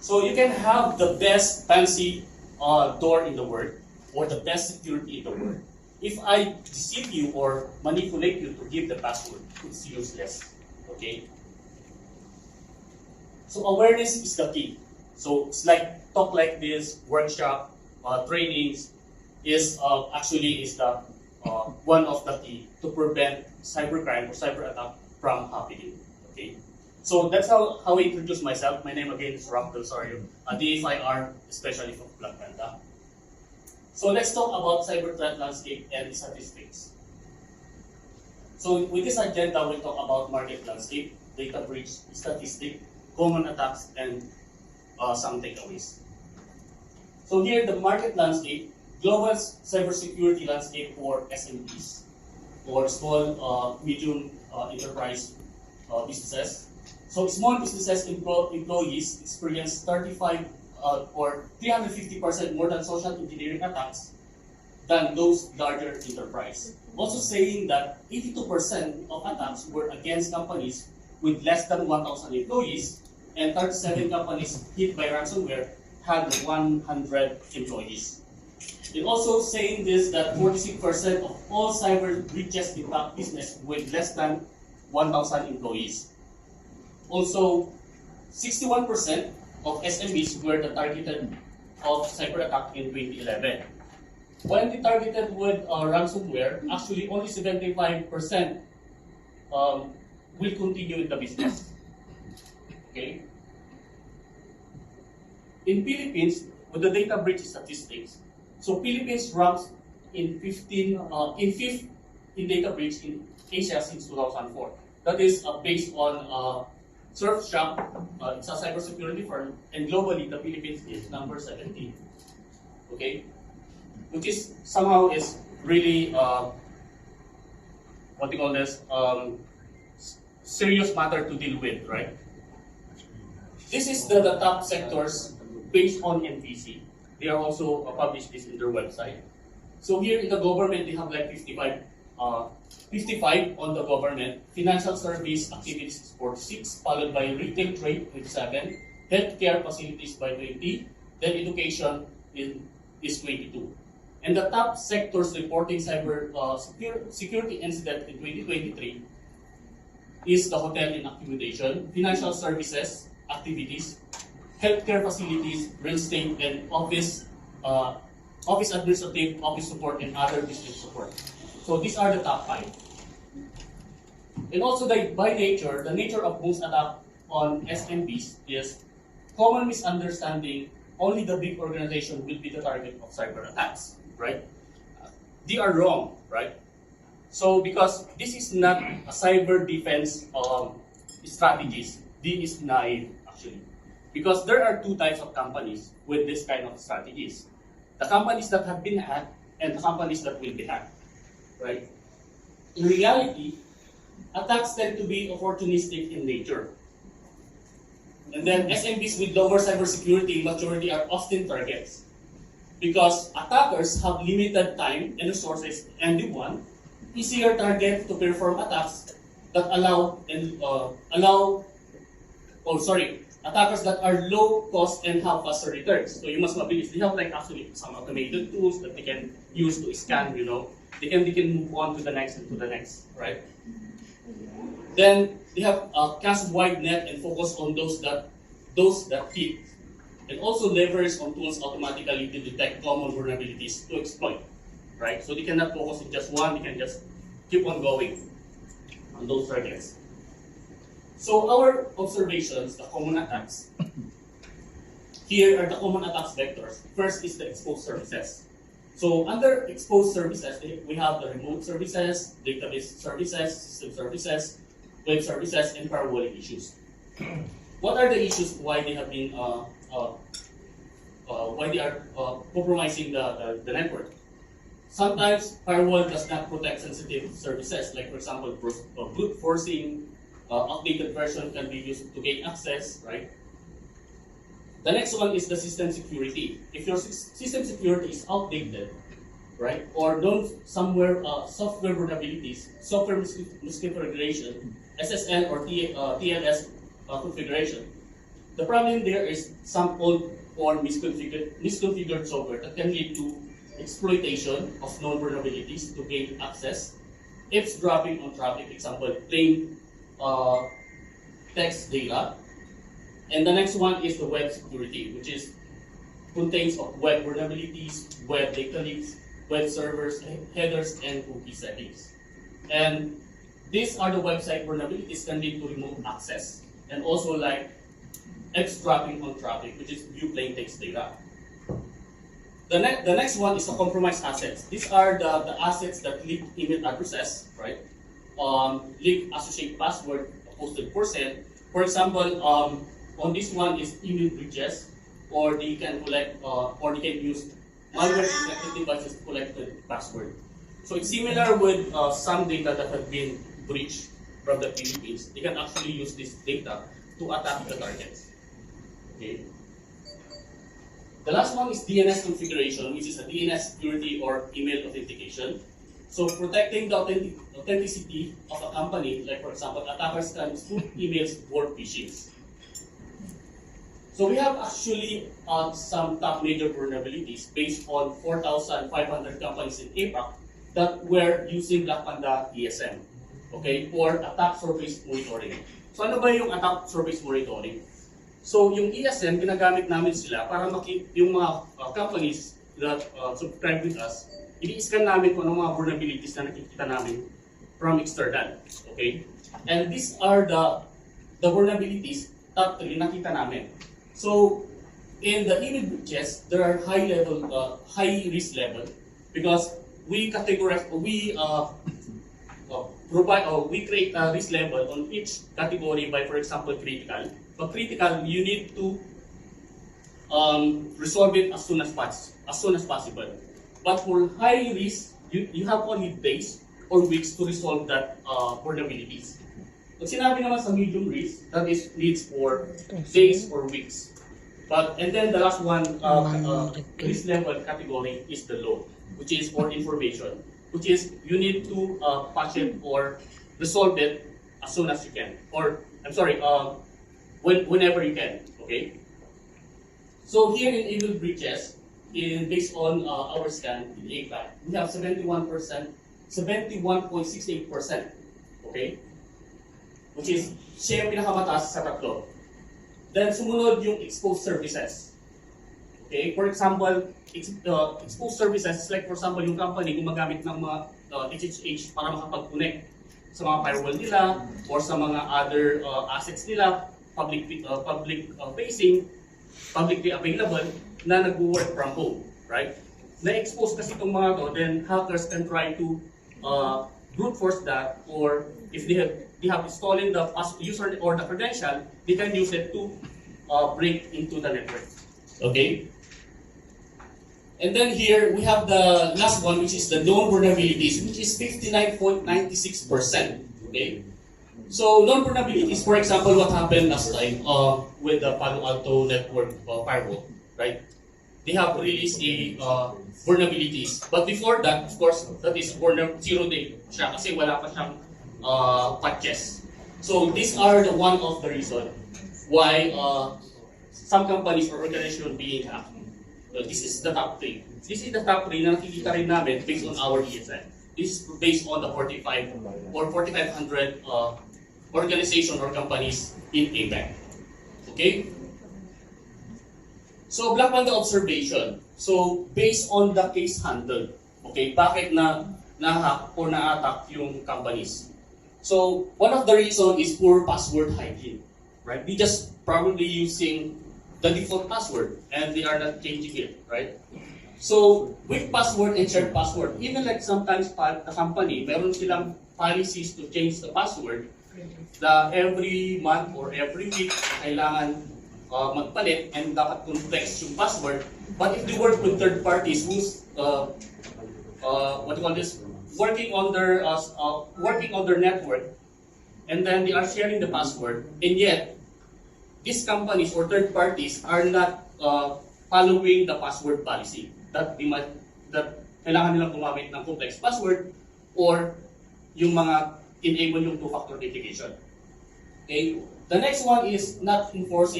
So you can have the best fancy door in the world or the best security in the world. If I deceive you or manipulate you to give the password, it's useless. Okay? So awareness is the key. So it's like talk like this, workshop, trainings is actually is the one of the key to prevent cybercrime or cyber attack from happening. Okay? So that's how I introduce myself. My name again is Rock Del Sorio, a DFIR specialist of Black Panther. So let's talk about cyber threat landscape and statistics. So with this agenda, we'll talk about market landscape, data breach, statistic, common attacks, and some takeaways. So here, the market landscape, global cybersecurity landscape for SMEs, or small, medium enterprise businesses. So small businesses employees experience 35 or 350% more than social engineering attacks than those larger enterprise. Also saying that 82% of attacks were against companies with less than 1,000 employees, and 37 companies hit by ransomware had 100 employees. And also saying this that 46% of all cyber breaches impact business with less than 1,000 employees. Also, 61% of SMEs were the targeted of cyber attack in 2011. When they targeted with ransomware, actually only 75% will continue in the business. Okay. In Philippines, with the data breach statistics, so Philippines ranks in 5th in data breach in Asia since 2004. That is based on Surfshark, it's a cybersecurity firm, and globally the Philippines is number 17. Okay, which is somehow is really what do you call this serious matter to deal with, right? This is the top sectors based on NPC. They are also published this in their website. So here in the government, they have like 55 on the government, financial service activities is 46, followed by retail trade with 7, healthcare facilities by 20, then education is 22. And the top sectors reporting cyber security incident in 2023 is the hotel and accommodation, financial services activities, healthcare facilities, real estate, and office administrative, office support, and other business support. So these are the top 5. And also by nature, the nature of most attack on SMBs is common misunderstanding. Only the big organization will be the target of cyber attacks, right? They are wrong, right? So because this is not a cyber defense strategies, this is naive actually. Because there are 2 types of companies with this kind of strategies. The companies that have been hacked and the companies that will be hacked. Right? In reality, attacks tend to be opportunistic in nature. And then SMBs with lower cybersecurity maturity are often targets. Because attackers have limited time and resources, and they want easier target to perform attacks that attackers that are low cost and have faster returns. So you must mabilis. They have like actually some automated tools that they can use to scan, you know. They can move on to the next and to the next, right? Then they have a cast wide net and focus on those that hit, and also leverage on tools automatically to detect common vulnerabilities to exploit, right? So they cannot focus on just one; they can just keep on going on those targets. So our observations, the common attacks. Here are the common attacks vectors. First is the exposed services. So under exposed services, we have the remote services, database services, system services, web services, and firewalling issues. What are the issues why they have been why they are compromising the network? Sometimes firewall does not protect sensitive services, like for example, brute forcing, updated version can be used to gain access, right? The next one is the system security. If your system security is outdated, right, or known somewhere software vulnerabilities, software misconfiguration, SSL or TLS configuration, the problem there is some old or misconfigured software that can lead to exploitation of known vulnerabilities to gain access, eavesdropping on traffic, example, plain text data. And the next one is the web security, which is contains of web vulnerabilities, web data leaks, web servers, headers, and cookie settings. And these are the website vulnerabilities can lead to remote access, and also like eavesdropping on traffic, which is view plain text data. The next one is the compromised assets. These are the assets that leak email addresses, right? Leak associate password posted for sale. For example, on this one is email breaches, or they can collect, or they can use malware-infected devices to collect the password. So it's similar with some data that have been breached from the Philippines. They can actually use this data to attack the targets. Okay. The last one is DNS configuration, which is a DNS security or email authentication. So protecting the authenticity of a company, like for example, attackers can spoof emails for phishing. So we have actually some top major vulnerabilities based on 4,500 companies in APAC that were using Black Panda ESM, okay, for attack surface monitoring. So ano ba yung attack surface monitoring? So yung ESM, ginagamit namin sila para yung mga companies that subscribe with us, i-scan namin kung anong mga vulnerabilities na nakikita namin from external. Okay? And these are the vulnerabilities top 3 nakita namin. So in the email breaches, there are high risk level because we categorize, we create a risk level on each category by, for example, critical. But critical, you need to resolve it as soon as possible. But for high risk, you have only days or weeks to resolve that vulnerabilities. Pag sinabi naman sa medium risk, that is needs for days or weeks. And then the last one, risk level category is the low, which is for information, which is you need to patch it or resolve it as soon as you can, or I'm sorry, whenever you can. Okay. So here in email breaches, based on our scan in APAC, we have 71.68%. Okay, which is siya yung pinakamataas sa tatlo. Then sumunod yung exposed services. Okay, for example, exposed services is like for example yung company gumagamit ng mga HHH para makapag-connect sa mga firewall nila or sa mga other assets nila, publicly available na nag-work from home, right? Na-expose kasi itong mga to, then hackers can try to brute force that, or if they have stolen the user or the credential, they can use it to break into the network. Okay? And then here we have the last one, which is the known vulnerabilities, which is 59.96%. Okay? So known vulnerabilities, for example, what happened last time with the Palo Alto network firewall, right? They have released a vulnerabilities, but before that, of course, that is zero day siya kasi wala pa siyang patches. So these are the one of the reason why some companies or organizations being hacked. So this is the top 3. This is the top 3 na nakikita rin namin based on our ESN. This is based on the 4,500 organization or companies in APAC. Okay? So, Black Panda observation. So, based on the case handled, okay, bakit na-hack or na-attack yung companies? So, one of the reasons is poor password hygiene, right? They just probably using the default password and they are not changing it, right? So, with password and shared password, even like sometimes the company, meron silang policies to change the password, every month or every week, kailangan magpalit and dapat complex yung password. But if they work with third parties who's working on their network, and then they are sharing the password, and yet these companies or third parties are not following the password policy that kailangan nilang gumamit ng complex password or yung mga enable yung two-factor authentication. Okay. The next one is not enforcing